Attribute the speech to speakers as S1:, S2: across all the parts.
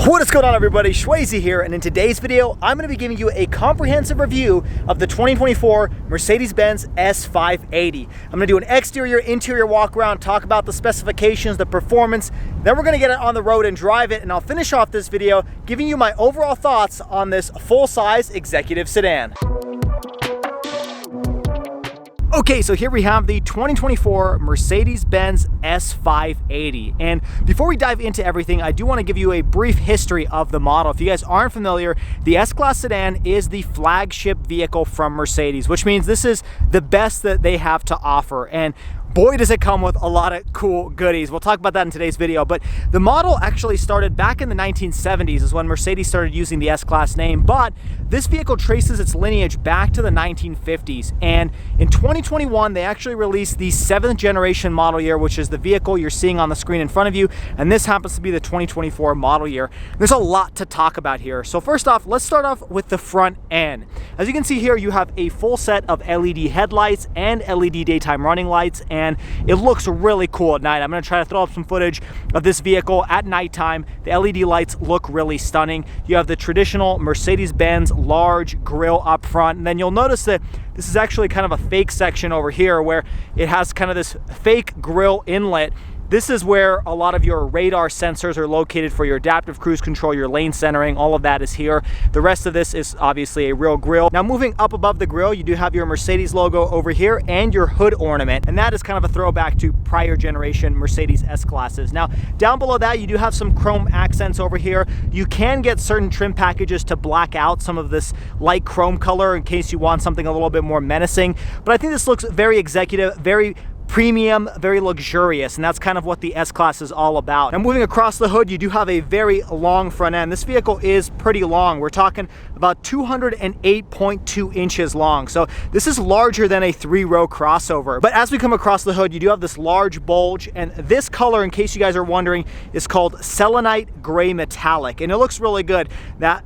S1: What is going on, everybody? Shwazy here, and in today's video I'm going to be giving you a comprehensive review of the 2024 Mercedes Benz S580. I'm going to do an exterior interior walk around, talk about the specifications, the performance, then we're going to get it on the road and drive it, and I'll finish off this video giving you my overall thoughts on this full-size executive sedan. Okay, so here we have the 2024 Mercedes Benz S580. And before we dive into everything, I do want to give you a brief history of the model. If you guys aren't familiar, the S-Class sedan is the flagship vehicle from Mercedes, which means this is the best that they have to offer. And boy, does it come with a lot of cool goodies. We'll talk about that in today's video, but the model actually started back in the 1970s is when Mercedes started using the S-Class name, but this vehicle traces its lineage back to the 1950s. And in 2021, they actually released the 7th generation model year, which is the vehicle you're seeing on the screen in front of you. And this happens to be the 2024 model year. There's a lot to talk about here. So first off, let's start off with the front end. As you can see here, you have a full set of LED headlights and LED daytime running lights, and it looks really cool at night. I'm going to try to throw up some footage of this vehicle at nighttime. The LED lights look really stunning. You have the traditional Mercedes-Benz large grille up front, and then you'll notice that this is actually kind of a fake section over here where it has kind of this fake grille inlet. This is where a lot of your radar sensors are located for your adaptive cruise control, your lane centering, all of that is here. The rest of this is obviously a real grille. Now moving up above the grille, you do have your Mercedes logo over here and your hood ornament, and that is kind of a throwback to prior generation Mercedes S-Classes. Now down below that, you do have some chrome accents over here. You can get certain trim packages to black out some of this light chrome color in case you want something a little bit more menacing, but I think this looks very executive, very premium, very luxurious, and that's kind of what the S-Class is all about. Now moving across the hood, you do have a very long front end. This vehicle is pretty long. We're talking about 208.2 inches long. So this is larger than a 3-row crossover. But as we come across the hood, you do have this large bulge, and this color, in case you guys are wondering, is called Selenite Gray Metallic, and it looks really good. That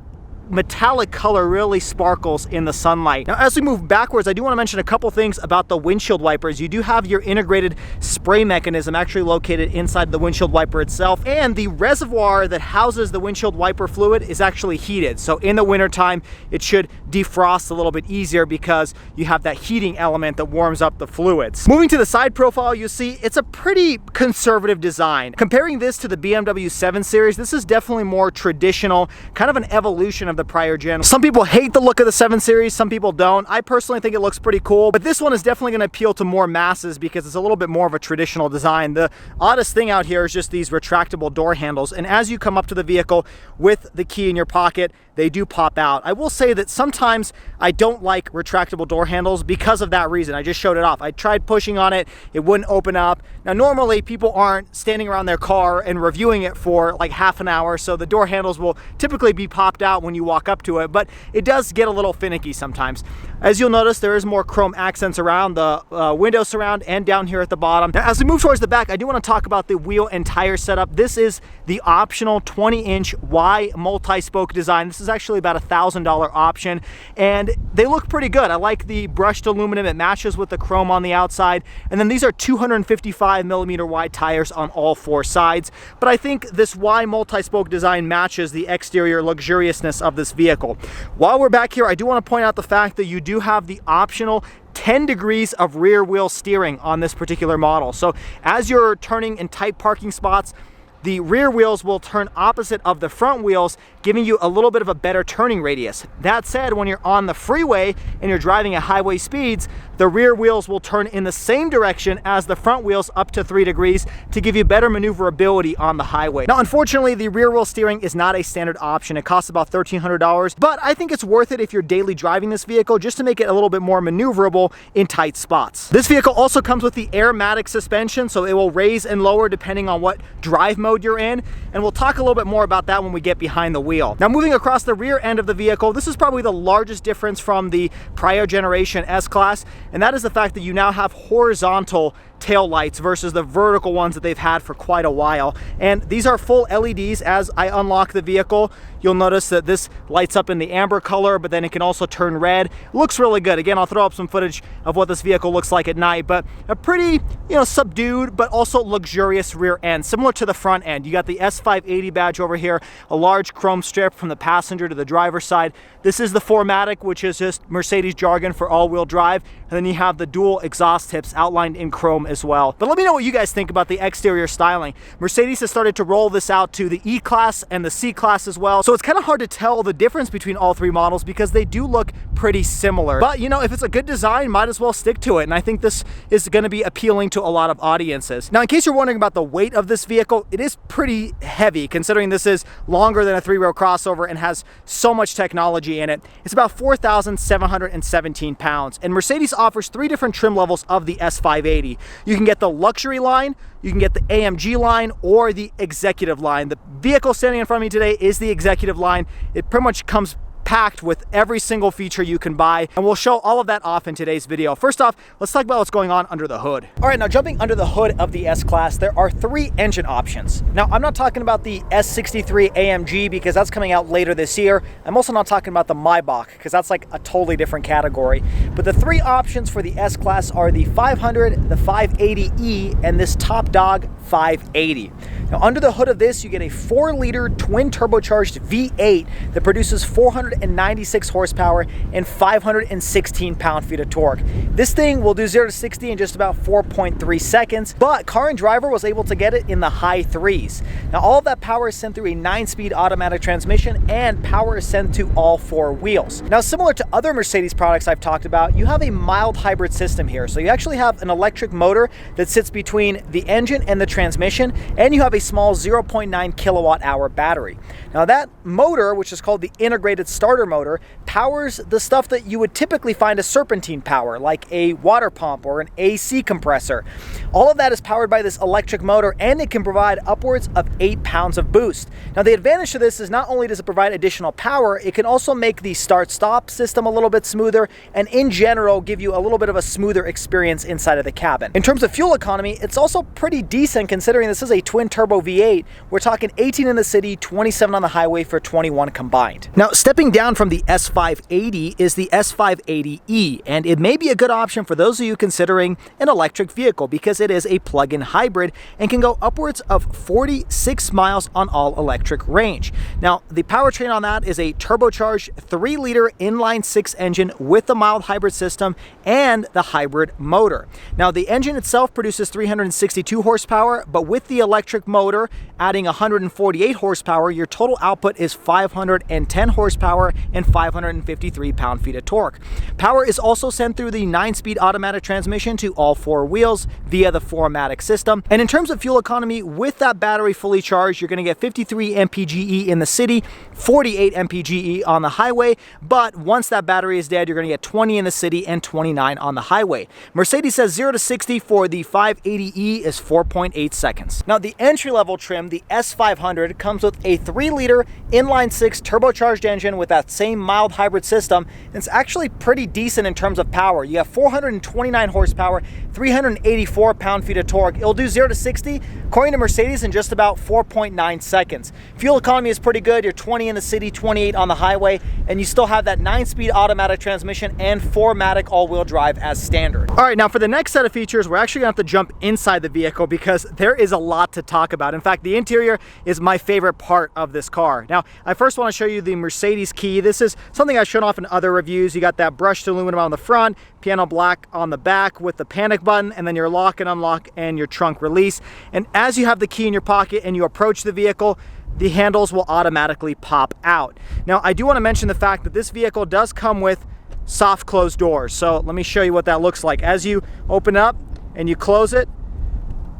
S1: metallic color really sparkles in the sunlight. Now as we move backwards, I do want to mention a couple things about the windshield wipers. You do have your integrated spray mechanism actually located inside the windshield wiper itself, and the reservoir that houses the windshield wiper fluid is actually heated. So in the wintertime, it should defrost a little bit easier because you have that heating element that warms up the fluids. Moving to the side profile, you see it's a pretty conservative design. Comparing this to the BMW 7 Series, this is definitely more traditional, kind of an evolution of the prior gen. Some people hate the look of the 7 Series, some people don't. I personally think it looks pretty cool, but this one is definitely going to appeal to more masses because it's a little bit more of a traditional design. The oddest thing out here is just these retractable door handles, and as you come up to the vehicle with the key in your pocket, they do pop out. I will say that sometimes I don't like retractable door handles because of that reason. I just showed it off. I tried pushing on it, it wouldn't open up. Now normally people aren't standing around their car and reviewing it for like half an hour, so the door handles will typically be popped out when you walk up to it, but it does get a little finicky sometimes. As you'll notice, there is more chrome accents around the window surround and down here at the bottom. Now as we move towards the back, I do want to talk about the wheel and tire setup. This is the optional 20-inch Y multi-spoke design. This is actually about $1,000 option, and they look pretty good. I like the brushed aluminum. It matches with the chrome on the outside, and then these are 255mm wide tires on all 4 sides, but I think this Y multi-spoke design matches the exterior luxuriousness of this vehicle. While we're back here, I do want to point out the fact that you do have the optional 10 degrees of rear wheel steering on this particular model. So as you're turning in tight parking spots, the rear wheels will turn opposite of the front wheels, giving you a little bit of a better turning radius. That said, when you're on the freeway and you're driving at highway speeds, the rear wheels will turn in the same direction as the front wheels up to 3 degrees to give you better maneuverability on the highway. Now, unfortunately, the rear wheel steering is not a standard option. It costs about $1,300, but I think it's worth it if you're daily driving this vehicle just to make it a little bit more maneuverable in tight spots. This vehicle also comes with the Airmatic suspension, so it will raise and lower depending on what drive mode you're in, and we'll talk a little bit more about that when we get behind the wheel. Now moving across the rear end of the vehicle, this is probably the largest difference from the prior generation S-Class, and that is the fact that you now have horizontal tail lights versus the vertical ones that they've had for quite a while. And these are full LEDs. As I unlock the vehicle, you'll notice that this lights up in the amber color, but then it can also turn red. Looks really good. Again, I'll throw up some footage of what this vehicle looks like at night, but a pretty, subdued, but also luxurious rear end, similar to the front end. You got the S580 badge over here, a large chrome strip from the passenger to the driver's side. This is the 4MATIC, which is just Mercedes jargon for all-wheel drive. And then you have the dual exhaust tips outlined in chrome as well. But let me know what you guys think about the exterior styling. Mercedes has started to roll this out to the E-Class and the C-Class as well. So it's kind of hard to tell the difference between all three models because they do look pretty similar. But if it's a good design, might as well stick to it. And I think this is going to be appealing to a lot of audiences. Now, in case you're wondering about the weight of this vehicle, it is pretty heavy considering this is longer than a three-row crossover and has so much technology in it. It's about 4,717 pounds. And Mercedes offers three different trim levels of the S580. You can get the luxury line, you can get the AMG line, or the executive line. The vehicle standing in front of me today is the executive line. It pretty much comes packed with every single feature you can buy, and we'll show all of that off in today's video. First off, let's talk about what's going on under the hood. All right, now jumping under the hood of the S-Class, there are three engine options. Now, I'm not talking about the S63 AMG because that's coming out later this year. I'm also not talking about the Maybach because that's like a totally different category. But the three options for the S-Class are the 500, the 580E, and this top dog 580. Now, under the hood of this, you get a 4-liter twin turbocharged V8 that produces 496 horsepower and 516 pound-feet of torque. This thing will do 0 to 60 in just about 4.3 seconds, but Car and Driver was able to get it in the high 3s. Now, all of that power is sent through a 9-speed automatic transmission, and power is sent to all 4 wheels. Now, similar to other Mercedes products I've talked about, you have a mild hybrid system here. So you actually have an electric motor that sits between the engine and the transmission, and you have a small 0.9 kilowatt hour battery. Now, that motor, which is called the integrated starter motor, powers the stuff that you would typically find a serpentine power, like a water pump or an AC compressor. All of that is powered by this electric motor, and it can provide upwards of 8 pounds of boost. Now, the advantage to this is not only does it provide additional power, it can also make the start-stop system a little bit smoother, and in general give you a little bit of a smoother experience inside of the cabin. In terms of fuel economy, it's also pretty decent considering this is a twin turbo V8. We're talking 18 in the city, 27 on the highway for 21 combined. Now, stepping down from the S580 is the S580E, and it may be a good option for those of you considering an electric vehicle because it is a plug-in hybrid and can go upwards of 46 miles on all electric range. Now, the powertrain on that is a turbocharged 3-liter inline-6 engine with the mild hybrid system and the hybrid motor. Now, the engine itself produces 362 horsepower, but with the electric motor adding 148 horsepower, your total output is 510 horsepower and 553 pound-feet of torque. Power is also sent through the 9-speed automatic transmission to all 4 wheels via the 4MATIC system. And in terms of fuel economy, with that battery fully charged, you're going to get 53 mpge in the city, 48 mpge on the highway, but once that battery is dead, you're going to get 20 in the city and 29 on the highway. Mercedes says 0 to 60 for the 580E is 4.8 seconds. Now, the entry-level trim, the S500, comes with a 3-liter inline-6 turbocharged engine with that same mild hybrid system. It's actually pretty decent in terms of power. You have 429 horsepower, 384 pound-feet of torque. It'll do 0 to 60, according to Mercedes, in just about 4.9 seconds. Fuel economy is pretty good. You're 20 in the city, 28 on the highway, and you still have that 9-speed automatic transmission and 4MATIC all-wheel drive as standard. All right, now for the next set of features, we're actually gonna have to jump inside the vehicle because there is a lot to talk about. In fact, the interior is my favorite part of this car. Now, I first want to show you the Mercedes key. This is something I've shown off in other reviews. You got that brushed aluminum on the front, piano black on the back with the panic button, and then your lock and unlock and your trunk release. And as you have the key in your pocket and you approach the vehicle, the handles will automatically pop out. Now, I do want to mention the fact that this vehicle does come with soft closed doors. So let me show you what that looks like. As you open up and you close it,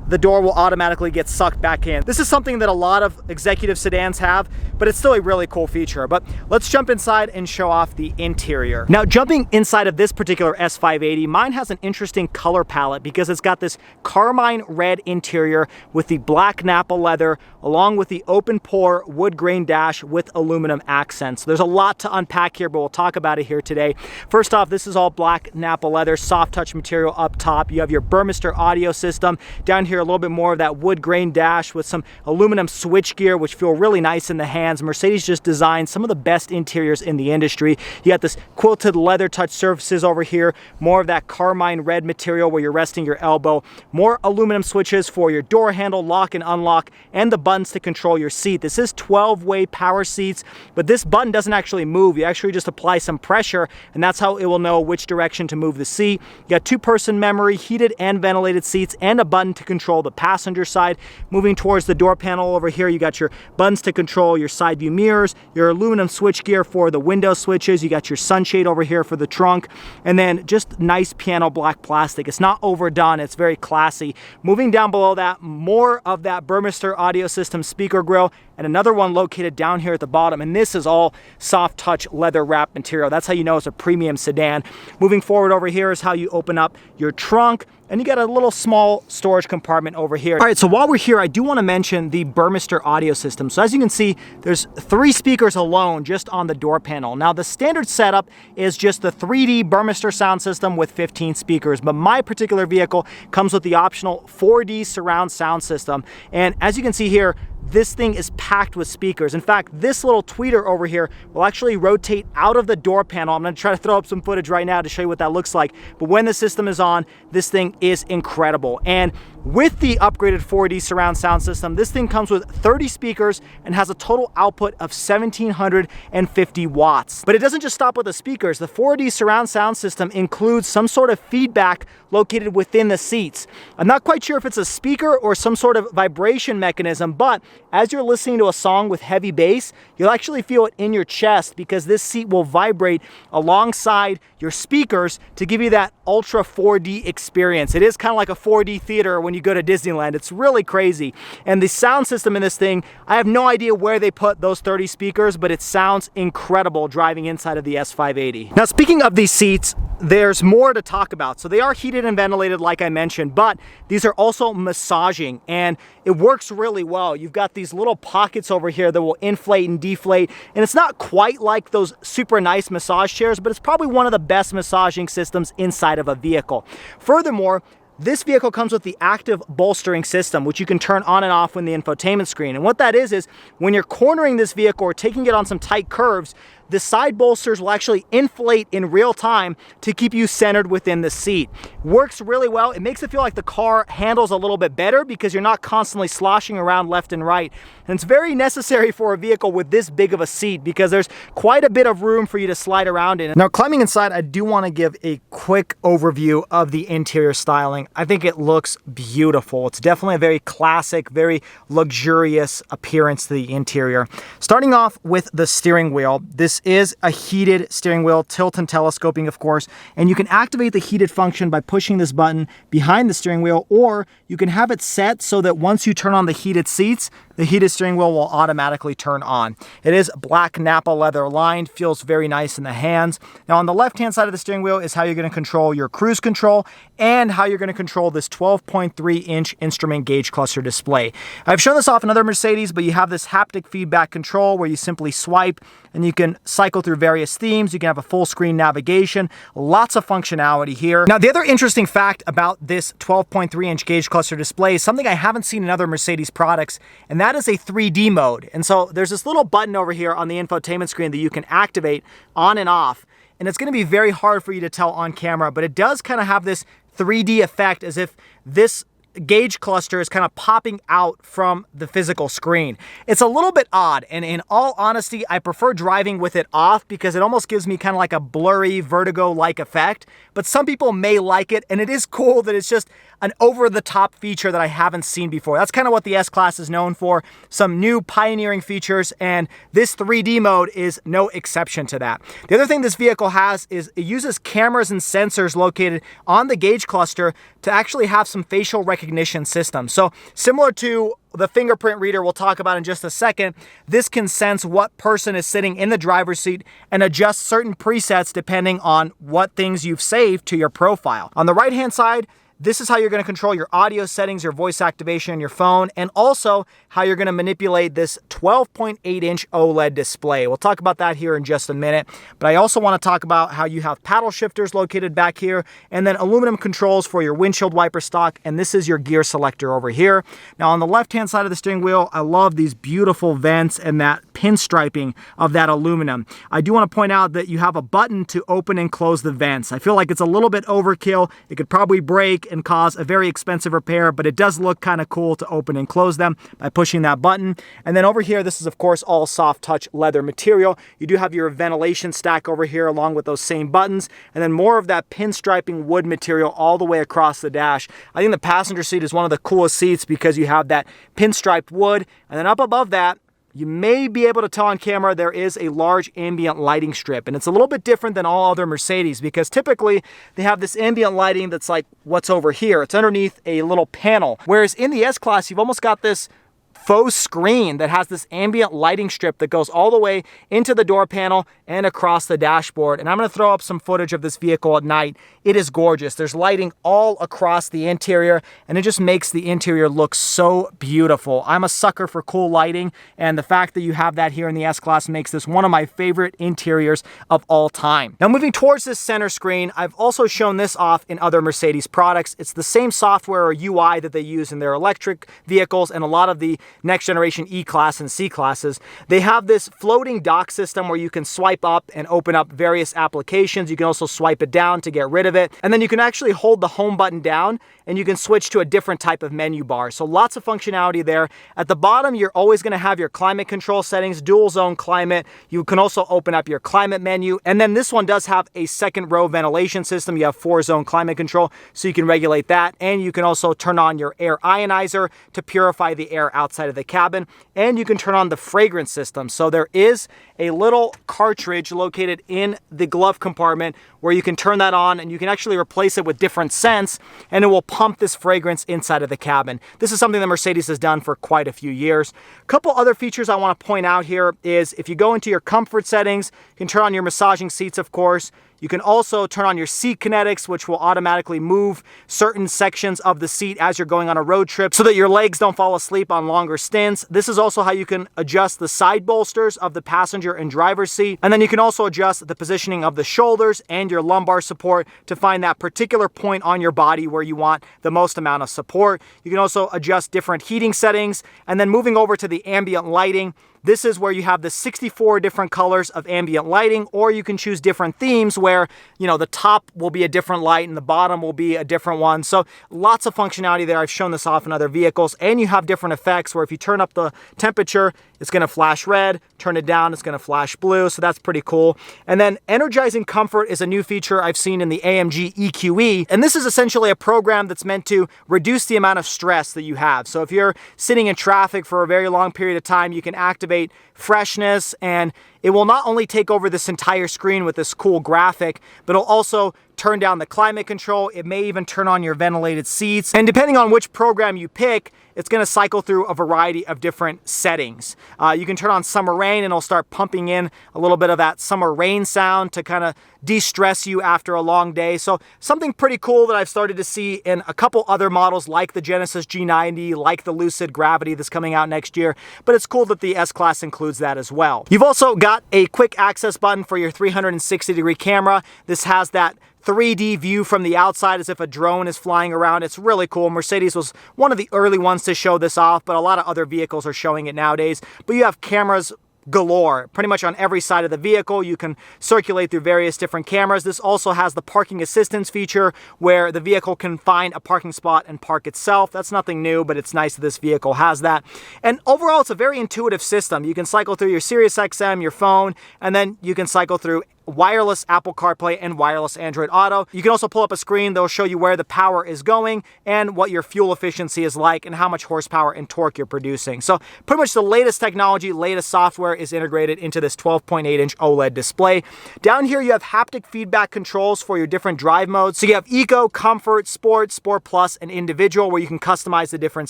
S1: the door will automatically get sucked back in. This is something that a lot of executive sedans have, but it's still a really cool feature. But let's jump inside and show off the interior. Now, jumping inside of this particular S580, mine has an interesting color palette because it's got this carmine red interior with the black Napa leather, along with the open pore wood grain dash with aluminum accents. There's a lot to unpack here, but we'll talk about it here today. First off, this is all black Napa leather, soft touch material up top. You have your Burmester audio system. Down here, a little bit more of that wood grain dash with some aluminum switch gear, which feel really nice in the hands. Mercedes just designed some of the best interiors in the industry. You got this quilted leather touch surfaces over here, more of that carmine red material where you're resting your elbow, more aluminum switches for your door handle, lock and unlock, and the buttons to control your seat. This is 12-way power seats, but this button doesn't actually move. You actually just apply some pressure, and that's how it will know which direction to move the seat. You got two-person memory, heated and ventilated seats, and a button to control the passenger side. Moving towards the door panel over here, you got your buttons to control your side view mirrors, your aluminum switch gear for the window switches, you got your sunshade over here for the trunk, and then just nice piano black plastic. It's not overdone, it's very classy. Moving down below that, more of that Burmester audio system speaker grille, and another one located down here at the bottom, and this is all soft touch leather wrap material. That's how you know it's a premium sedan. Moving forward over here is how you open up your trunk, and you got a little small storage compartment over here. All right, so while we're here, I do want to mention the Burmester audio system. So as you can see, there's 3 speakers alone just on the door panel. Now, the standard setup is just the 3D Burmester sound system with 15 speakers, but my particular vehicle comes with the optional 4D surround sound system. And as you can see here, this thing is packed with speakers. In fact, this little tweeter over here will actually rotate out of the door panel. I'm going to try to throw up some footage right now to show you what that looks like. But when the system is on, this thing is incredible. And with the upgraded 4D surround sound system, this thing comes with 30 speakers and has a total output of 1,750 watts. But it doesn't just stop with the speakers. The 4D surround sound system includes some sort of feedback located within the seats. I'm not quite sure if it's a speaker or some sort of vibration mechanism, but as you're listening to a song with heavy bass, you'll actually feel it in your chest because this seat will vibrate alongside your speakers to give you that ultra 4D experience. It is kind of like a 4D theater when you go to Disneyland. It's really crazy. And the sound system in this thing, I have no idea where they put those 30 speakers, but it sounds incredible driving inside of the S580. Now, speaking of these seats, there's more to talk about. So they are heated and ventilated, like I mentioned, but these are also massaging, and it works really well. You've got these little pockets over here that will inflate and deflate, and it's not quite like those super nice massage chairs, but it's probably one of the best massaging systems inside of a vehicle. Furthermore, this vehicle comes with the active bolstering system, which you can turn on and off when the infotainment screen. And what that is when you're cornering this vehicle or taking it on some tight curves, the side bolsters will actually inflate in real time to keep you centered within the seat. Works really well. It makes it feel like the car handles a little bit better because you're not constantly sloshing around left and right. And it's very necessary for a vehicle with this big of a seat because there's quite a bit of room for you to slide around in. Now, climbing inside, I do want to give a quick overview of the interior styling. I think it looks beautiful. It's definitely a very classic, very luxurious appearance to the interior. Starting off with the steering wheel, this is a heated steering wheel, tilt and telescoping, of course, and you can activate the heated function by pushing this button behind the steering wheel, or you can have it set so that once you turn on the heated seats, the heated steering wheel will automatically turn on. It is black Napa leather lined, feels very nice in the hands. Now, on the left-hand side of the steering wheel is how you're going to control your cruise control and how you're going to control this 12.3-inch instrument gauge cluster display. I've shown this off in other Mercedes, but you have this haptic feedback control where you simply swipe and you can cycle through various themes. You can have a full screen navigation, lots of functionality here. Now, the other interesting fact about this 12.3-inch gauge cluster display is something I haven't seen in other Mercedes products, and that is a 3D mode. And so there's this little button over here on the infotainment screen that you can activate on and off. And it's going to be very hard for you to tell on camera, but it does kind of have this 3D effect as if this gauge cluster is kind of popping out from the physical screen. It's a little bit odd, and in all honesty, I prefer driving with it off because it almost gives me kind of like a blurry, vertigo-like effect, but some people may like it, and it is cool that it's just an over-the-top feature that I haven't seen before. That's kind of what the S-Class is known for, some new pioneering features, and this 3D mode is no exception to that. The other thing this vehicle has is it uses cameras and sensors located on the gauge cluster to actually have some facial recognition system. So similar to the fingerprint reader we'll talk about in just a second, this can sense what person is sitting in the driver's seat and adjust certain presets depending on what things you've saved to your profile. On the right-hand side, this is how you're going to control your audio settings, your voice activation on your phone, and also how you're going to manipulate this 12.8-inch OLED display. We'll talk about that here in just a minute, but I also want to talk about how you have paddle shifters located back here, and then aluminum controls for your windshield wiper stock, and this is your gear selector over here. Now on the left-hand side of the steering wheel, I love these beautiful vents and that pinstriping of that aluminum. I do want to point out that you have a button to open and close the vents. I feel like it's a little bit overkill. It could probably break and cause a very expensive repair, but it does look kind of cool to open and close them by pushing that button. And then over here, this is of course all soft touch leather material. You do have your ventilation stack over here along with those same buttons, and then more of that pinstriping wood material all the way across the dash. I think the passenger seat is one of the coolest seats because you have that pinstriped wood, and then up above that, you may be able to tell on camera there is a large ambient lighting strip, and it's a little bit different than all other Mercedes because typically they have this ambient lighting that's like what's over here. It's underneath a little panel, whereas in the S-Class you've almost got this faux screen that has this ambient lighting strip that goes all the way into the door panel and across the dashboard. And I'm going to throw up some footage of this vehicle at night. It is gorgeous. There's lighting all across the interior, and it just makes the interior look so beautiful. I'm a sucker for cool lighting, and the fact that you have that here in the S-Class makes this one of my favorite interiors of all time. Now moving towards this center screen, I've also shown this off in other Mercedes products. It's the same software or UI that they use in their electric vehicles and a lot of the next generation E-Class and C-Classes. They have this floating dock system where you can swipe up and open up various applications. You can also swipe it down to get rid of it. And then you can actually hold the home button down and you can switch to a different type of menu bar. So lots of functionality there. At the bottom, you're always going to have your climate control settings, dual zone climate. You can also open up your climate menu. And then this one does have a second row ventilation system. You have 4-zone climate control, so you can regulate that. And you can also turn on your air ionizer to purify the air outside of the cabin. And you can turn on the fragrance system. So there is a little cartridge located in the glove compartment where you can turn that on and you can actually replace it with different scents and it will pump this fragrance inside of the cabin. This is something that Mercedes has done for quite a few years. A couple other features I want to point out here is if you go into your comfort settings, you can turn on your massaging seats, of course. You can also turn on your seat kinetics, which will automatically move certain sections of the seat as you're going on a road trip so that your legs don't fall asleep on longer stints. This is also how you can adjust the side bolsters of the passenger and driver's seat. And then you can also adjust the positioning of the shoulders and your lumbar support to find that particular point on your body where you want the most amount of support. You can also adjust different heating settings. And then moving over to the ambient lighting, this is where you have the 64 different colors of ambient lighting, or you can choose different themes where, you know, the top will be a different light and the bottom will be a different one. So lots of functionality there. I've shown this off in other vehicles, and you have different effects where if you turn up the temperature, it's going to flash red, turn it down, it's going to flash blue. So that's pretty cool. And then energizing comfort is a new feature I've seen in the AMG EQE. And this is essentially a program that's meant to reduce the amount of stress that you have. So if you're sitting in traffic for a very long period of time, you can activate freshness, and it will not only take over this entire screen with this cool graphic, but it'll also turn down the climate control. It may even turn on your ventilated seats. And depending on which program you pick, it's going to cycle through a variety of different settings. You can turn on summer rain and it'll start pumping in a little bit of that summer rain sound to kind of de-stress you after a long day. So something pretty cool that I've started to see in a couple other models like the Genesis G90, like the Lucid Gravity that's coming out next year. But it's cool that the S-Class includes that as well. You've also got a quick access button for your 360-degree camera. This has that 3D view from the outside as if a drone is flying around. It's really cool. Mercedes was one of the early ones to show this off, but a lot of other vehicles are showing it nowadays. But you have cameras galore pretty much on every side of the vehicle. You can circulate through various different cameras. This also has the parking assistance feature where the vehicle can find a parking spot and park itself. That's nothing new, but it's nice that this vehicle has that. And overall, it's a very intuitive system. You can cycle through your Sirius XM, your phone, and then you can cycle through wireless Apple CarPlay and wireless Android Auto. You can also pull up a screen that'll show you where the power is going and what your fuel efficiency is like and how much horsepower and torque you're producing. So pretty much the latest technology, latest software is integrated into this 12.8-inch OLED display. Down here you have haptic feedback controls for your different drive modes. So you have Eco, Comfort, Sport, Sport Plus, and Individual, where you can customize the different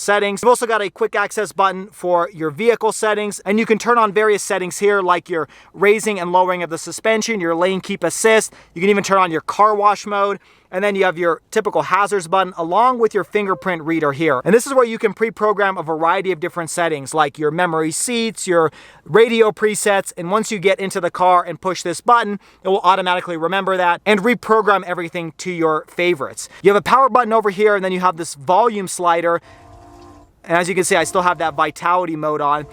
S1: settings. You've also got a quick access button for your vehicle settings, and you can turn on various settings here like your raising and lowering of the suspension, your lane keep assist. You can even turn on your car wash mode. And then you have your typical hazards button along with your fingerprint reader here. And this is where you can pre-program a variety of different settings like your memory seats, your radio presets. And once you get into the car and push this button, it will automatically remember that and reprogram everything to your favorites. You have a power button over here, and then you have this volume slider. And as you can see, I still have that vitality mode on.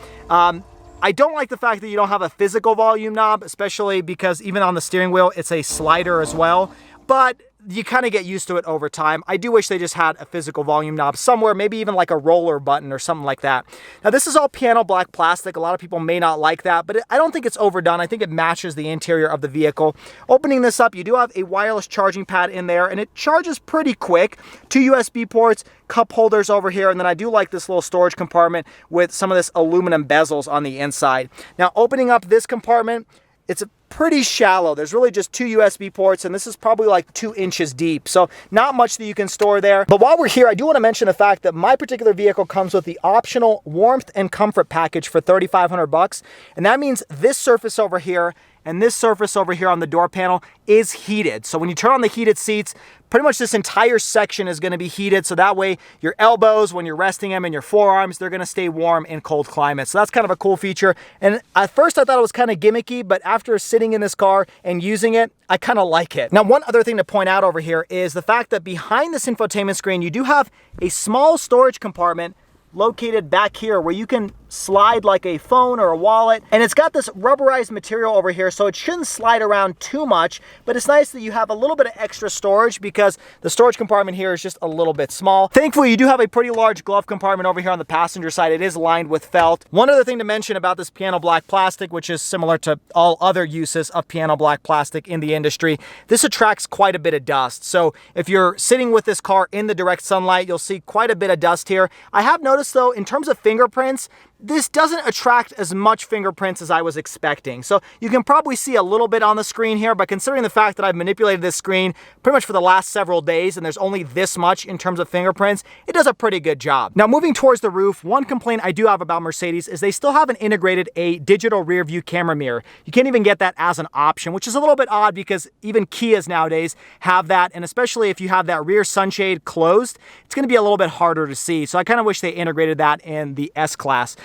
S1: I don't like the fact that you don't have a physical volume knob, especially because even on the steering wheel, it's a slider as well. But you kind of get used to it over time. I do wish they just had a physical volume knob somewhere, maybe even like a roller button or something like that. Now this is all piano black plastic. A lot of people may not like that, but I don't think it's overdone. I think it matches the interior of the vehicle. Opening this up, you do have a wireless charging pad in there, and it charges pretty quick. 2 USB ports, cup holders over here, and then I do like this little storage compartment with some of this aluminum bezels on the inside. Now opening up this compartment, it's pretty shallow. There's really just 2 USB ports, and this is probably like 2 inches deep. So not much that you can store there. But while we're here, I do want to mention the fact that my particular vehicle comes with the optional warmth and comfort package for $3,500. And that means this surface over here and this surface over here on the door panel is heated. So when you turn on the heated seats, pretty much this entire section is going to be heated. So that way your elbows, when you're resting them, and your forearms, they're going to stay warm in cold climates. So that's kind of a cool feature. And at first I thought it was kind of gimmicky, but after sitting in this car and using it, I kind of like it. Now, one other thing to point out over here is the fact that behind this infotainment screen, you do have a small storage compartment located back here where you can slide like a phone or a wallet, and it's got this rubberized material over here, so it shouldn't slide around too much, but it's nice that you have a little bit of extra storage because the storage compartment here is just a little bit small. Thankfully, you do have a pretty large glove compartment over here on the passenger side. It is lined with felt. One other thing to mention about this piano black plastic, which is similar to all other uses of piano black plastic in the industry, this attracts quite a bit of dust. So if you're sitting with this car in the direct sunlight, you'll see quite a bit of dust here. I have noticed though, in terms of fingerprints, this doesn't attract as much fingerprints as I was expecting. So you can probably see a little bit on the screen here, but considering the fact that I've manipulated this screen pretty much for the last several days and there's only this much in terms of fingerprints, it does a pretty good job. Now moving towards the roof, one complaint I do have about Mercedes is they still haven't integrated a digital rear view camera mirror. You can't even get that as an option, which is a little bit odd because even Kias nowadays have that, and especially if you have that rear sunshade closed, it's going to be a little bit harder to see. So I kind of wish they integrated that in the S-Class.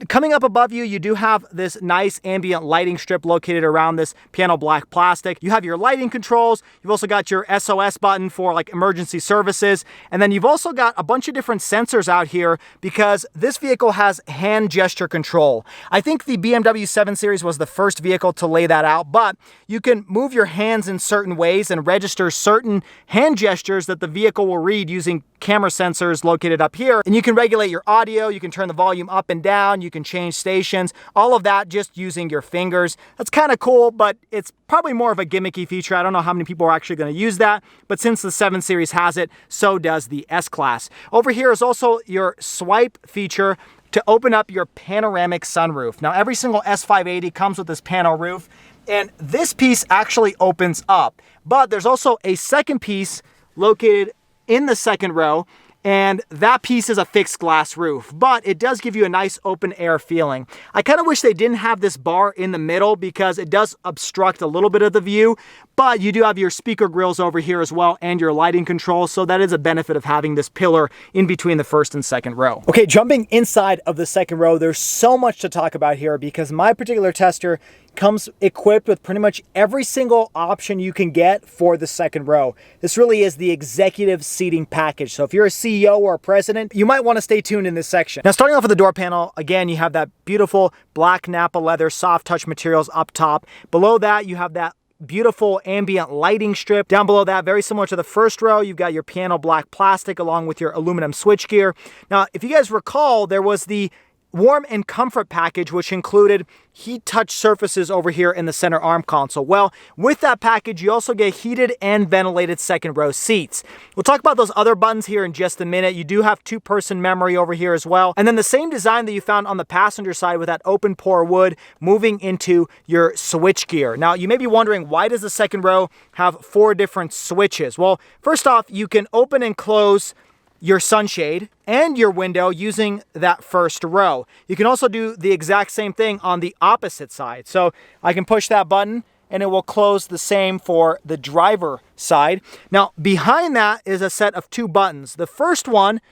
S1: Coming up above you, you do have this nice ambient lighting strip located around this piano black plastic. You have your lighting controls. You've also got your SOS button for like emergency services. And then you've also got a bunch of different sensors out here because this vehicle has hand gesture control. I think the BMW 7 Series was the first vehicle to lay that out, but you can move your hands in certain ways and register certain hand gestures that the vehicle will read using camera sensors located up here. And you can regulate your audio, you can turn the volume up and down, you can change stations, all of that just using your fingers. That's kind of cool, but it's probably more of a gimmicky feature. I don't know how many people are actually going to use that, but since the 7 Series has it, so does the S-Class. Over here is also your swipe feature to open up your panoramic sunroof. Now, every single S580 comes with this panel roof, and this piece actually opens up, but there's also a second piece located in the second row, and that piece is a fixed glass roof, but it does give you a nice open air feeling. I kind of wish they didn't have this bar in the middle because it does obstruct a little bit of the view, but you do have your speaker grills over here as well and your lighting controls, so that is a benefit of having this pillar in between the first and second row. Okay, jumping inside of the second row, there's so much to talk about here because my particular tester comes equipped with pretty much every single option you can get for the second row. This really is the executive seating package. So if you're a CEO or a president, you might want to stay tuned in this section. Now, starting off with the door panel, again, you have that beautiful black Napa leather soft touch materials up top. Below that, you have that beautiful ambient lighting strip. Down below that, very similar to the first row, you've got your piano black plastic along with your aluminum switchgear. Now, if you guys recall, there was the warm and comfort package, which included heat touch surfaces over here in the center arm console. Well, with that package, you also get heated and ventilated second row seats. We'll talk about those other buttons here in just a minute. You do have 2-person memory over here as well. And then the same design that you found on the passenger side with that open pore wood moving into your switch gear. Now, you may be wondering, why does the second row have 4 different switches? Well, first off, you can open and close your sunshade and your window using that first row. You can also do the exact same thing on the opposite side. So I can push that button and it will close the same for the driver side. Now, behind that is a set of 2 buttons. The first one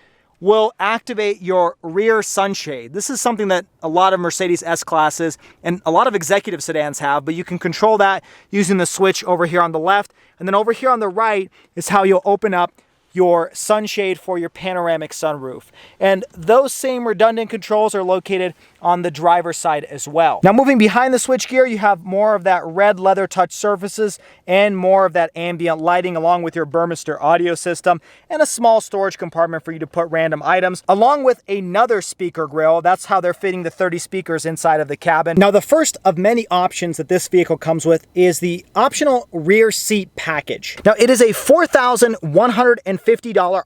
S1: will activate your rear sunshade. This is something that a lot of Mercedes S-classes and a lot of executive sedans have, but you can control that using the switch over here on the left. And then over here on the right is how you'll open up your sunshade for your panoramic sunroof. And those same redundant controls are located on the driver's side as well. Now, moving behind the switchgear, you have more of that red leather touch surfaces and more of that ambient lighting, along with your Burmester audio system and a small storage compartment for you to put random items, along with another speaker grill. That's how they're fitting the 30 speakers inside of the cabin. Now, the first of many options that this vehicle comes with is the optional rear seat package. Now, it is a $4,150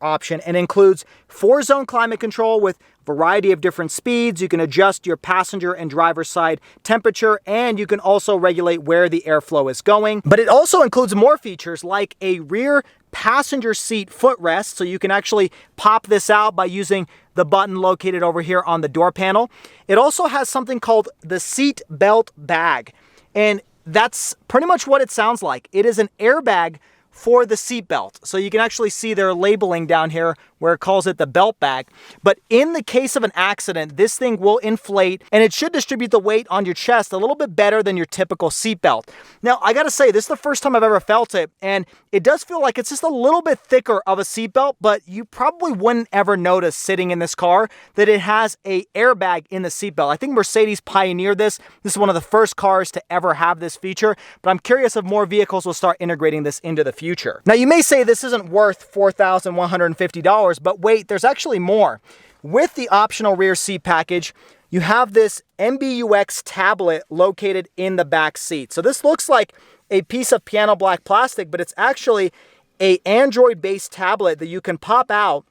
S1: option and includes 4-zone climate control with variety of different speeds. You can adjust your passenger and driver side temperature, and you can also regulate where the airflow is going. But it also includes more features like a rear passenger seat footrest, so you can actually pop this out by using the button located over here on the door panel. It also has something called the seat belt bag, and that's pretty much what it sounds like. It is an airbag for the seat belt. So you can actually see their labeling down here where it calls it the belt bag. But in the case of an accident, this thing will inflate and it should distribute the weight on your chest a little bit better than your typical seat belt. Now, I gotta say, this is the first time I've ever felt it, and it does feel like it's just a little bit thicker of a seat belt, but you probably wouldn't ever notice sitting in this car that it has a airbag in the seat belt. I think Mercedes pioneered this. This is one of the first cars to ever have this feature, but I'm curious if more vehicles will start integrating this into the future. Now, you may say this isn't worth $4,150, but wait, there's actually more. With the optional rear seat package, you have this MBUX tablet located in the back seat. So this looks like a piece of piano black plastic, but it's actually an Android-based tablet that you can pop out.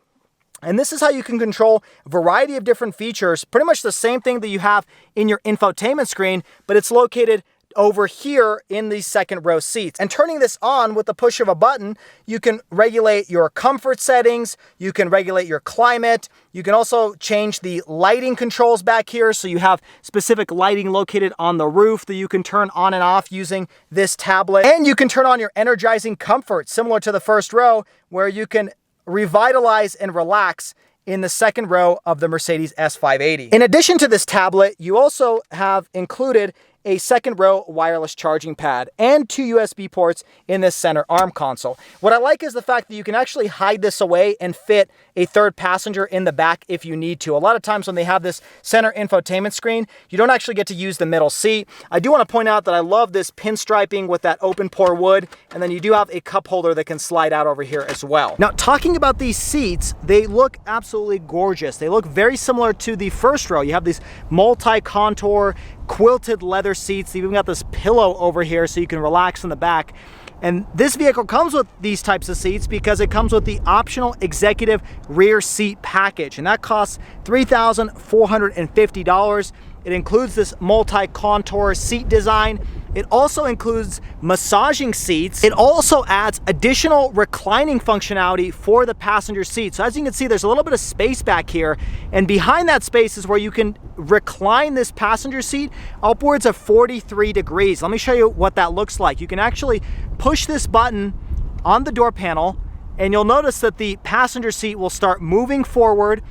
S1: And this is how you can control a variety of different features, pretty much the same thing that you have in your infotainment screen, but it's located over here in the second row seats. And turning this on with the push of a button, you can regulate your comfort settings, you can regulate your climate, you can also change the lighting controls back here, so you have specific lighting located on the roof that you can turn on and off using this tablet. And you can turn on your energizing comfort, similar to the first row, where you can revitalize and relax in the second row of the Mercedes S580. In addition to this tablet, you also have included a second row wireless charging pad and 2 USB ports in this center arm console. What I like is the fact that you can actually hide this away and fit a third passenger in the back if you need to. A lot of times when they have this center infotainment screen, you don't actually get to use the middle seat. I do want to point out that I love this pinstriping with that open pore wood, and then you do have a cup holder that can slide out over here as well. Now, talking about these seats, they look absolutely gorgeous. They look very similar to the first row. You have these multi-contour quilted leather seats. You've even got this pillow over here so you can relax in the back. And this vehicle comes with these types of seats because it comes with the optional executive rear seat package, and that costs $3,450. It includes this multi-contour seat design. It also includes massaging seats. It also adds additional reclining functionality for the passenger seat. So as you can see, there's a little bit of space back here, and behind that space is where you can recline this passenger seat upwards of 43 degrees. Let me show you what that looks like. You can actually push this button on the door panel, and you'll notice that the passenger seat will start moving forward.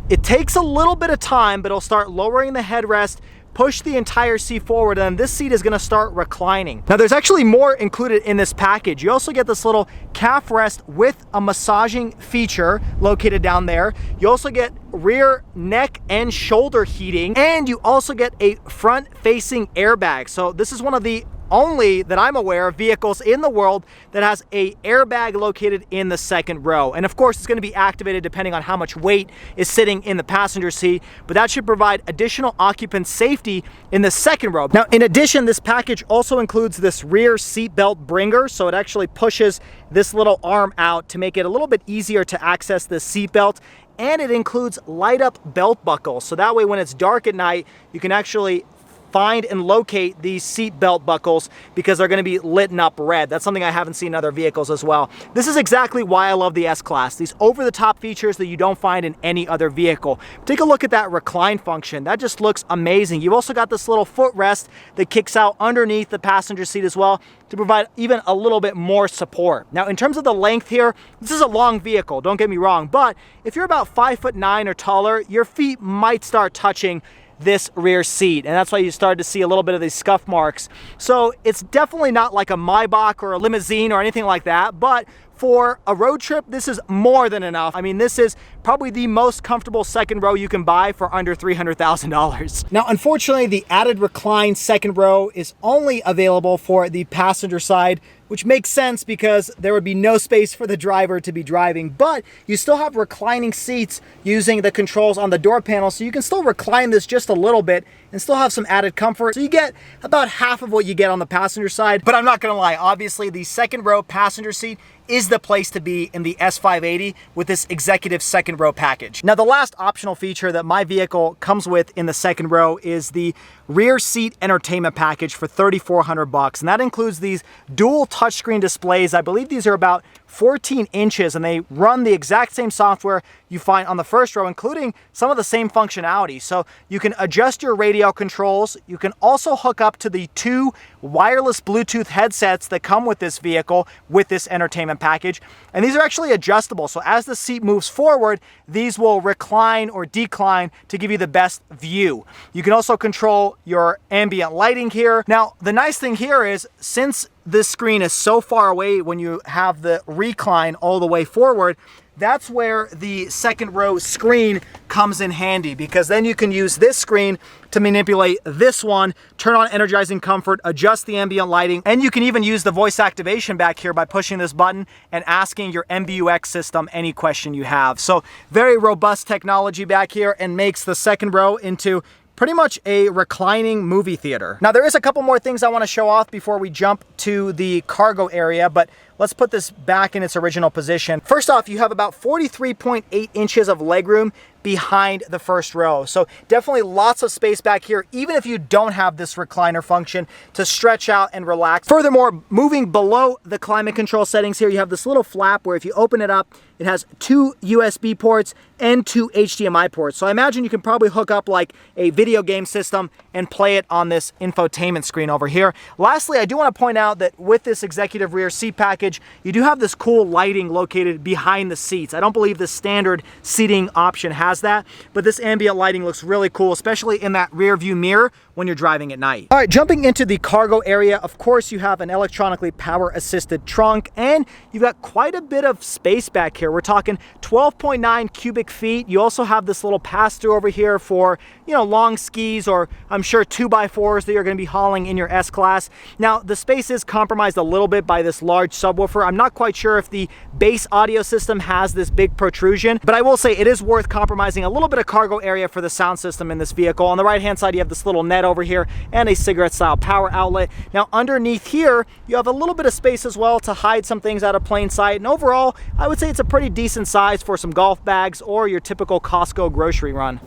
S1: It takes a little bit of time, but it'll start lowering the headrest, push the entire seat forward, and this seat is going to start reclining. Now, there's actually more included in this package. You also get this little calf rest with a massaging feature located down there. You also get rear neck and shoulder heating, and you also get a front-facing airbag. So this is one of the only, that I'm aware of, vehicles in the world that has a airbag located in the second row. And of course, it's going to be activated depending on how much weight is sitting in the passenger seat, but that should provide additional occupant safety in the second row. Now, in addition, this package also includes this rear seat belt bringer, so it actually pushes this little arm out to make it a little bit easier to access the seat belt. And it includes light up belt buckles, so that way when it's dark at night, you can actually find and locate these seat belt buckles because they're going to be lit up red. That's something I haven't seen in other vehicles as well. This is exactly why I love the S-Class. These over-the-top features that you don't find in any other vehicle. Take a look at that recline function. That just looks amazing. You've also got this little footrest that kicks out underneath the passenger seat as well to provide even a little bit more support. Now, in terms of the length here, this is a long vehicle, don't get me wrong, but if you're about 5'9" or taller, your feet might start touching this rear seat, and that's why you start to see a little bit of these scuff marks. So it's definitely not like a Maybach or a limousine or anything like that, but for a road trip, this is more than enough. I mean, this is probably the most comfortable second row you can buy for under $300,000. Now, unfortunately, the added recline second row is only available for the passenger side, which makes sense because there would be no space for the driver to be driving, but you still have reclining seats using the controls on the door panel, so you can still recline this just a little bit and still have some added comfort. So you get about half of what you get on the passenger side, but I'm not gonna lie, obviously the second row passenger seat is the place to be in the S580 with this executive second row package. Now, the last optional feature that my vehicle comes with in the second row is the rear seat entertainment package for $3,400, and that includes these dual touchscreen displays. I believe these are about 14 inches, and they run the exact same software you find on the first row, including some of the same functionality. So you can adjust your radio controls. You can also hook up to the 2 wireless Bluetooth headsets that come with this vehicle with this entertainment package. And these are actually adjustable. So as the seat moves forward, these will recline or decline to give you the best view. You can also control your ambient lighting here. Now, the nice thing here is, since this screen is so far away when you have the recline all the way forward, that's where the second row screen comes in handy, because then you can use this screen to manipulate this one, turn on energizing comfort, adjust the ambient lighting, and you can even use the voice activation back here by pushing this button and asking your MBUX system any question you have. So very robust technology back here, and makes the second row into pretty much a reclining movie theater. Now, there is a couple more things I want to show off before we jump to the cargo area, but let's put this back in its original position. First off, you have about 43.8 inches of legroom behind the first row. So definitely lots of space back here, even if you don't have this recliner function, to stretch out and relax. Furthermore, moving below the climate control settings here, you have this little flap where if you open it up, it has 2 USB ports and 2 HDMI ports. So I imagine you can probably hook up like a video game system and play it on this infotainment screen over here. Lastly, I do want to point out that with this executive rear seat package, you do have this cool lighting located behind the seats. I don't believe the standard seating option has that, but this ambient lighting looks really cool, especially in that rear view mirror when you're driving at night. All right, jumping into the cargo area, of course, you have an electronically power assisted trunk, and you've got quite a bit of space back here. We're talking 12.9 cubic feet. You also have this little pass-through over here for, you know, long skis, or I'm sure 2x4s that you're going to be hauling in your S-Class. Now, the space is compromised a little bit by this large subwoofer. I'm not quite sure if the base audio system has this big protrusion, but I will say it is worth compromising a little bit of cargo area for the sound system in this vehicle. On the right-hand side, you have this little net over here and a cigarette-style power outlet. Now, underneath here, you have a little bit of space as well to hide some things out of plain sight, and overall, I would say it's a pretty decent size for some golf bags or your typical Costco grocery run.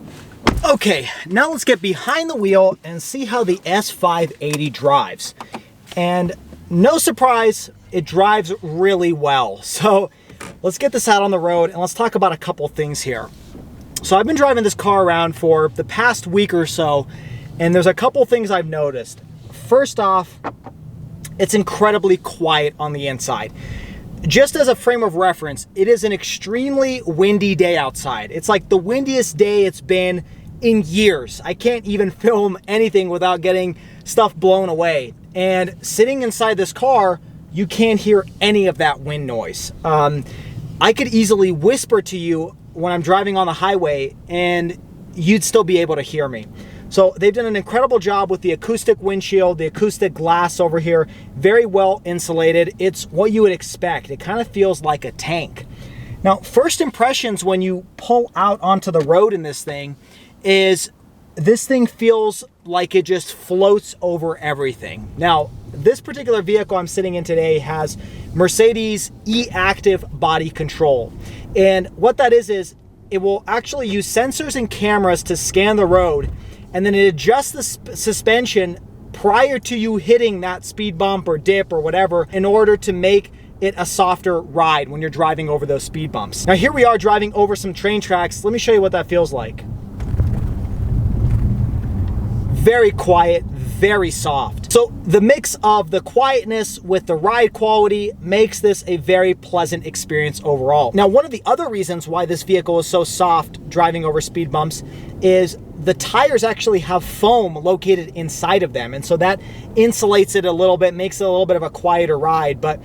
S1: Okay, now let's get behind the wheel and see how the S580 drives. And no surprise, it drives really well. So let's get this out on the road and let's talk about a couple things here. So I've been driving this car around for the past week or so, and there's a couple things I've noticed. First off, it's incredibly quiet on the inside. Just as a frame of reference, it is an extremely windy day outside. It's like the windiest day it's been in years. I can't even film anything without getting stuff blown away. And sitting inside this car, you can't hear any of that wind noise. I could easily whisper to you when I'm driving on the highway and you'd still be able to hear me. So they've done an incredible job with the acoustic windshield, the acoustic glass over here, very well insulated. It's what you would expect. It kind of feels like a tank. Now, first impressions when you pull out onto the road in this thing is this thing feels like it just floats over everything. Now, this particular vehicle I'm sitting in today has Mercedes e-active body control. And what that is it will actually use sensors and cameras to scan the road, and then it adjusts the suspension prior to you hitting that speed bump or dip or whatever in order to make it a softer ride when you're driving over those speed bumps. Now here we are driving over some train tracks. Let me show you what that feels like. Very quiet, very soft. So the mix of the quietness with the ride quality makes this a very pleasant experience overall. Now, one of the other reasons why this vehicle is so soft driving over speed bumps is the tires actually have foam located inside of them. And so that insulates it a little bit, makes it a little bit of a quieter ride. But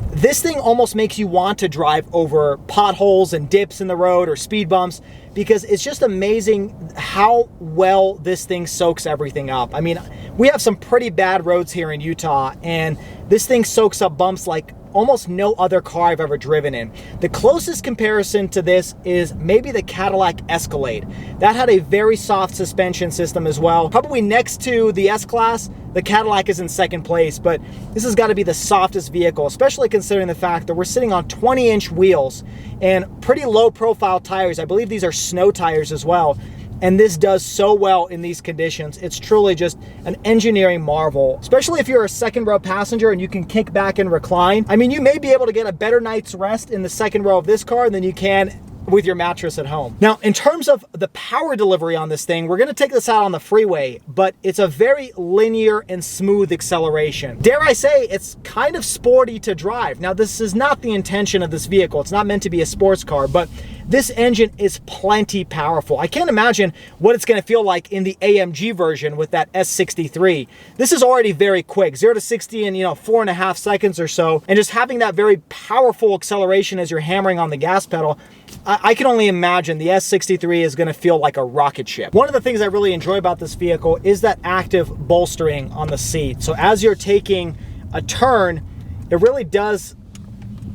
S1: this thing almost makes you want to drive over potholes and dips in the road or speed bumps, because it's just amazing how well this thing soaks everything up. I mean, we have some pretty bad roads here in Utah, and this thing soaks up bumps like almost no other car I've ever driven in. The closest comparison to this is maybe the Cadillac Escalade. That had a very soft suspension system as well. Probably next to the S-Class, the Cadillac is in second place, but this has got to be the softest vehicle, especially considering the fact that we're sitting on 20-inch wheels and pretty low profile tires. I believe these are snow tires as well. And this does so well in these conditions. It's truly just an engineering marvel, especially if you're a second row passenger and you can kick back and recline. I mean, you may be able to get a better night's rest in the second row of this car than you can with your mattress at home. Now, in terms of the power delivery on this thing, we're gonna take this out on the freeway, but it's a very linear and smooth acceleration. Dare I say, it's kind of sporty to drive. Now, this is not the intention of this vehicle. It's not meant to be a sports car, but this engine is plenty powerful. I can't imagine what it's gonna feel like in the AMG version with that S63. This is already very quick, 0 to 60 in 4.5 seconds or so. And just having that very powerful acceleration as you're hammering on the gas pedal, I can only imagine the S63 is gonna feel like a rocket ship. One of the things I really enjoy about this vehicle is that active bolstering on the seat. So as you're taking a turn, it really does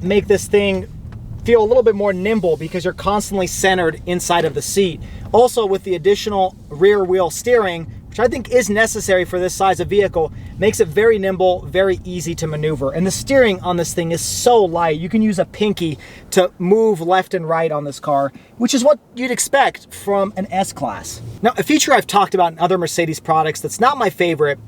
S1: make this thing feel a little bit more nimble because you're constantly centered inside of the seat. Also, with the additional rear wheel steering, which I think is necessary for this size of vehicle, makes it very nimble, very easy to maneuver. And the steering on this thing is so light. You can use a pinky to move left and right on this car, which is what you'd expect from an S-Class. Now, a feature I've talked about in other Mercedes products that's not my favorite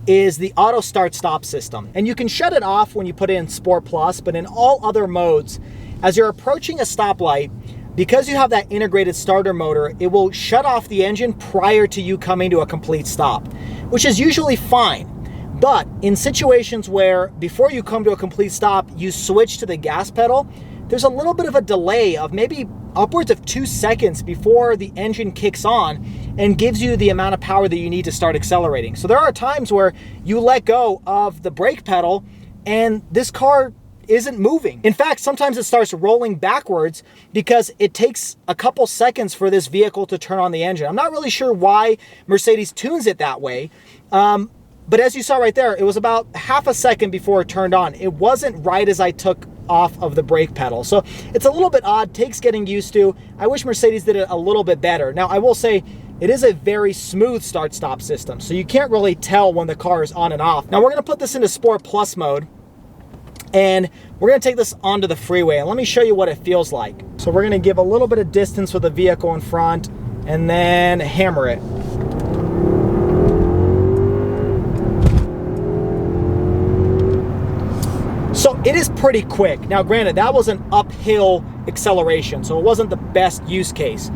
S1: is the auto start stop system. And you can shut it off when you put it in Sport Plus, but in all other modes, as you're approaching a stoplight, because you have that integrated starter motor, it will shut off the engine prior to you coming to a complete stop, which is usually fine. But in situations where before you come to a complete stop, you switch to the gas pedal, there's a little bit of a delay of maybe upwards of 2 seconds before the engine kicks on and gives you the amount of power that you need to start accelerating. So there are times where you let go of the brake pedal and this car isn't moving. In fact, sometimes it starts rolling backwards because it takes a couple seconds for this vehicle to turn on the engine. I'm not really sure why Mercedes tunes it that way, but as you saw right there, it was about half a second before it turned on. It wasn't right as I took off of the brake pedal. So it's a little bit odd, takes getting used to. I wish Mercedes did it a little bit better. Now, I will say, it is a very smooth start-stop system, so you can't really tell when the car is on and off. Now, we're gonna put this into Sport Plus mode, and we're gonna take this onto the freeway, and let me show you what it feels like. So we're gonna give a little bit of distance with the vehicle in front and then hammer it. So it is pretty quick. Now granted, that was an uphill acceleration, so it wasn't the best use case.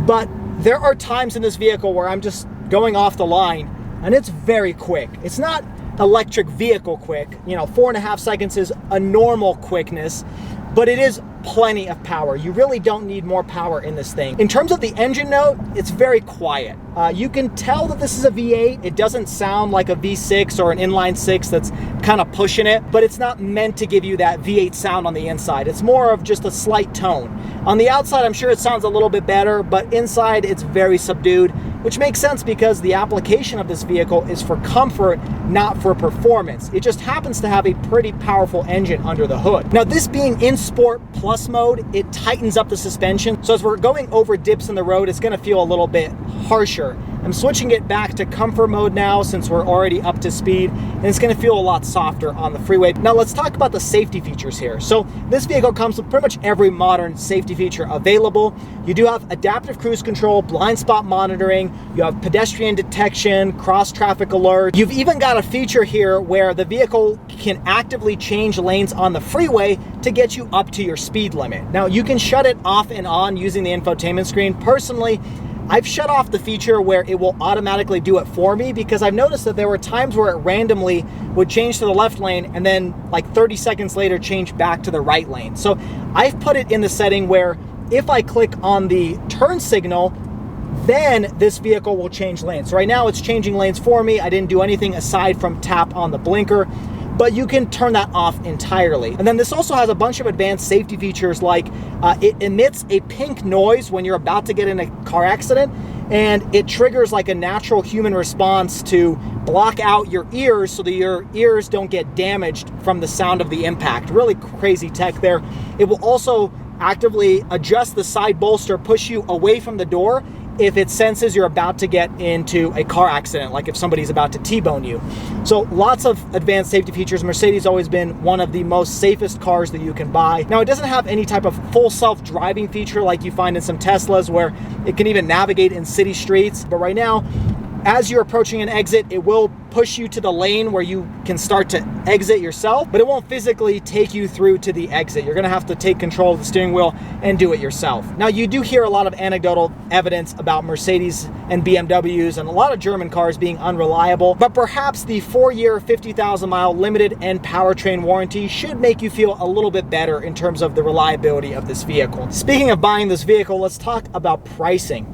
S1: But there are times in this vehicle where I'm just going off the line and it's very quick. It's not electric vehicle quick. 4.5 seconds is a normal quickness, but it is plenty of power. You really don't need more power in this thing. In terms of the engine note, it's very quiet. You can tell that this is a V8. It doesn't sound like a V6 or an inline six that's kind of pushing it, but it's not meant to give you that V8 sound on the inside. It's more of just a slight tone. On the outside, I'm sure it sounds a little bit better, but inside it's very subdued, which makes sense because the application of this vehicle is for comfort, not for performance. It just happens to have a pretty powerful engine under the hood. Now, this being in Sport Plus mode, it tightens up the suspension. So as we're going over dips in the road, it's gonna feel a little bit harsher. I'm switching it back to comfort mode now since we're already up to speed, and it's gonna feel a lot softer on the freeway. Now let's talk about the safety features here. So this vehicle comes with pretty much every modern safety feature available. You do have adaptive cruise control, blind spot monitoring, you have pedestrian detection, cross traffic alert. You've even got a feature here where the vehicle can actively change lanes on the freeway to get you up to your speed limit. Now you can shut it off and on using the infotainment screen. Personally, I've shut off the feature where it will automatically do it for me because I've noticed that there were times where it randomly would change to the left lane and then like 30 seconds later change back to the right lane. So I've put it in the setting where if I click on the turn signal, then this vehicle will change lanes. So right now it's changing lanes for me. I didn't do anything aside from tap on the blinker, but you can turn that off entirely. And then this also has a bunch of advanced safety features like it emits a pink noise when you're about to get in a car accident, and it triggers like a natural human response to block out your ears so that your ears don't get damaged from the sound of the impact. Really crazy tech there. It will also actively adjust the side bolster, push you away from the door if it senses you're about to get into a car accident, like if somebody's about to T-bone you. So lots of advanced safety features. Mercedes always been one of the most safest cars that you can buy. Now, it doesn't have any type of full self-driving feature like you find in some Teslas where it can even navigate in city streets. But right now, as you're approaching an exit, it will push you to the lane where you can start to exit yourself, but it won't physically take you through to the exit. You're gonna have to take control of the steering wheel and do it yourself. Now, you do hear a lot of anecdotal evidence about Mercedes and BMWs and a lot of German cars being unreliable, but perhaps the 4-year, 50,000 mile limited and powertrain warranty should make you feel a little bit better in terms of the reliability of this vehicle. Speaking of buying this vehicle, let's talk about pricing.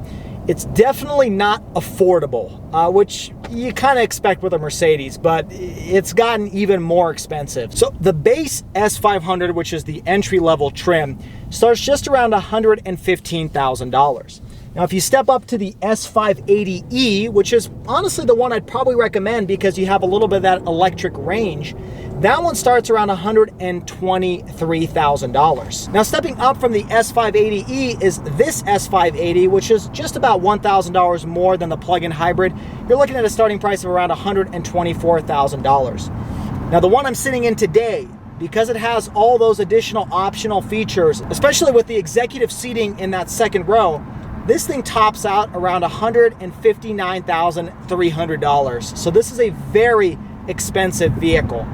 S1: It's definitely not affordable, which you kind of expect with a Mercedes, but it's gotten even more expensive. So the base S500, which is the entry-level trim, starts just around $115,000. Now, if you step up to the S580E, which is honestly the one I'd probably recommend because you have a little bit of that electric range, that one starts around $123,000. Now, stepping up from the S580E is this S580, which is just about $1,000 more than the plug-in hybrid. You're looking at a starting price of around $124,000. Now, the one I'm sitting in today, because it has all those additional optional features, especially with the executive seating in that second row, this thing tops out around $159,300. So this is a very expensive vehicle.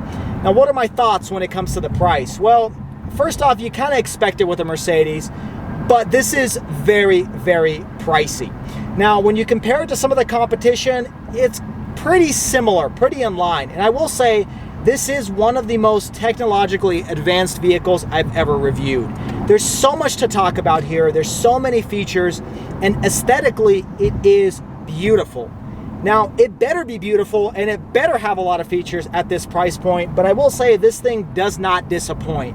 S1: Now, what are my thoughts when it comes to the price? Well, first off, you kind of expect it with a Mercedes, but this is very, very pricey. Now, when you compare it to some of the competition, it's pretty similar, pretty in line. And I will say, this is one of the most technologically advanced vehicles I've ever reviewed. There's so much to talk about here. There's so many features, and aesthetically, it is beautiful. Now, it better be beautiful and it better have a lot of features at this price point, but I will say this thing does not disappoint.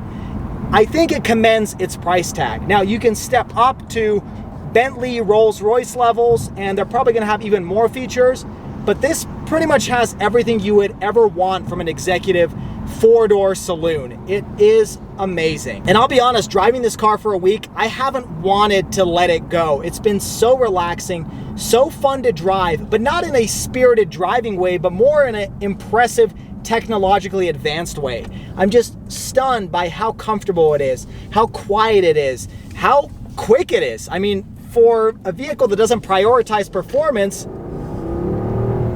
S1: I think it commends its price tag. Now, you can step up to Bentley, Rolls-Royce levels, and they're probably gonna have even more features, but this pretty much has everything you would ever want from an executive 4-door saloon. It is amazing. And I'll be honest, driving this car for a week, I haven't wanted to let it go. It's been so relaxing, so fun to drive, but not in a spirited driving way, but more in an impressive, technologically advanced way. I'm just stunned by how comfortable it is, how quiet it is, how quick it is. I mean, for a vehicle that doesn't prioritize performance,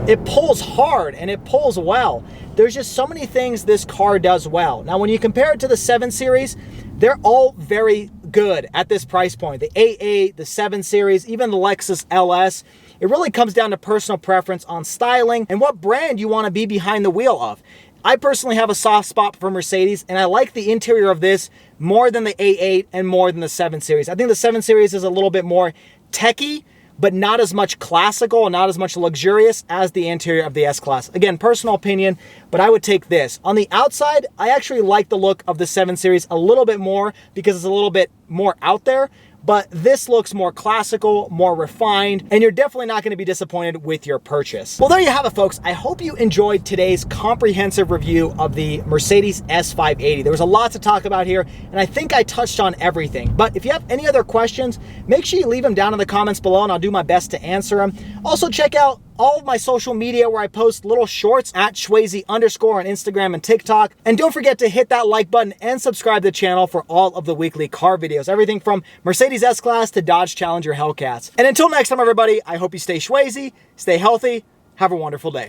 S1: it pulls hard and it pulls well. There's just so many things this car does well. Now, when you compare it to the 7 Series, they're all very good at this price point. The A8, the 7 Series, even the Lexus LS, it really comes down to personal preference on styling and what brand you want to be behind the wheel of. I personally have a soft spot for Mercedes, and I like the interior of this more than the A8 and more than the 7 Series. I think the 7 Series is a little bit more techy, but not as much classical and not as much luxurious as the interior of the S-Class. Again, personal opinion, but I would take this. On the outside, I actually like the look of the 7 Series a little bit more because it's a little bit more out there, but this looks more classical, more refined, and you're definitely not gonna be disappointed with your purchase. Well, there you have it, folks. I hope you enjoyed today's comprehensive review of the Mercedes S580. There was a lot to talk about here, and I think I touched on everything. But if you have any other questions, make sure you leave them down in the comments below, and I'll do my best to answer them. Also, check out all of my social media where I post little shorts at Schwazy_ on Instagram and TikTok. And don't forget to hit that like button and subscribe to the channel for all of the weekly car videos. Everything from Mercedes S-Class to Dodge Challenger Hellcats. And until next time, everybody, I hope you stay Schwazy, stay healthy, have a wonderful day.